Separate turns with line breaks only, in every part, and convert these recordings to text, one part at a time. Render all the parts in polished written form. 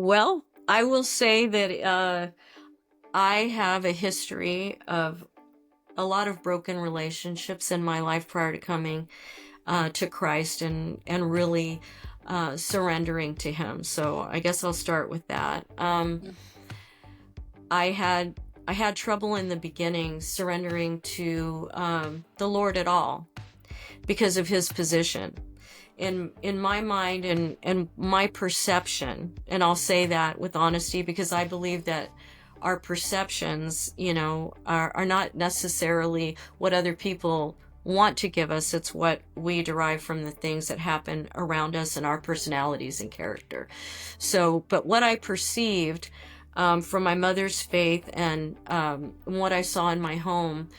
Well, I will say that I have a history of a lot of broken relationships in my life prior to coming to Christ and really surrendering to Him. So I guess I'll start with that. I had trouble in the beginning surrendering to the Lord at all because of His position. In my mind and my perception, and I'll say that with honesty because I believe that our perceptions, are not necessarily what other people want to give us. It's what we derive from the things that happen around us and our personalities and character. So, but what I perceived from my mother's faith and what I saw in my home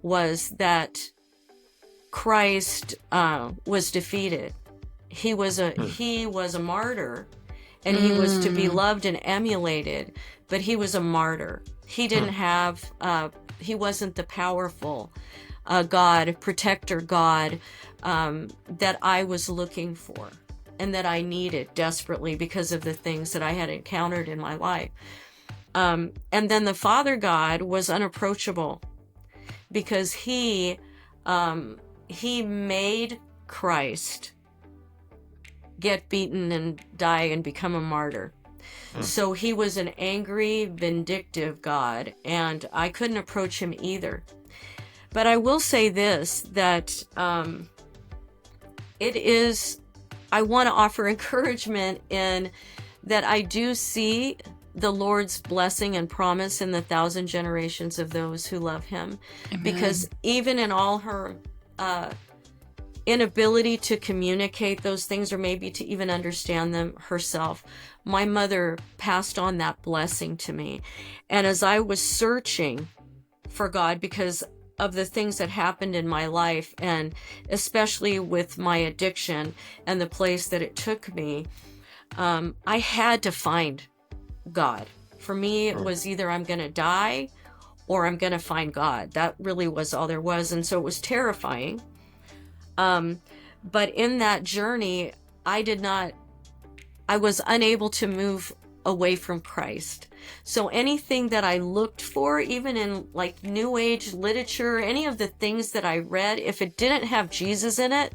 was that Christ was defeated. He was a martyr, and he was to be loved and emulated, but he was a martyr. He didn't have he wasn't the powerful God, protector God that I was looking for and that I needed desperately because of the things that I had encountered in my life. And then the Father God was unapproachable because he made Christ get beaten and die and become a martyr. So he was an angry, vindictive God, and I couldn't approach him either. But I will say this, that I want to offer encouragement in that I do see the Lord's blessing and promise in the 1,000 generations of those who love him. Amen. Because even in all her inability to communicate those things or maybe to even understand them herself, my mother passed on that blessing to me. And as I was searching for God because of the things that happened in my life, and especially with my addiction and the place that it took me, I had to find God. For me, it was either I'm going to die or I'm going to find God. That really was all there was. And so it was terrifying. But in that journey, I was unable to move away from Christ. So anything that I looked for, even in like New Age literature, any of the things that I read, if it didn't have Jesus in it,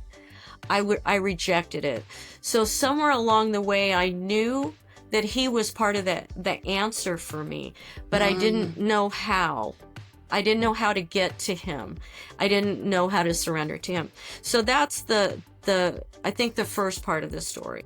I rejected it. So somewhere along the way, I knew that he was part of the answer for me, but I didn't know how. I didn't know how to get to him. I didn't know how to surrender to him. So that's I think the first part of the story.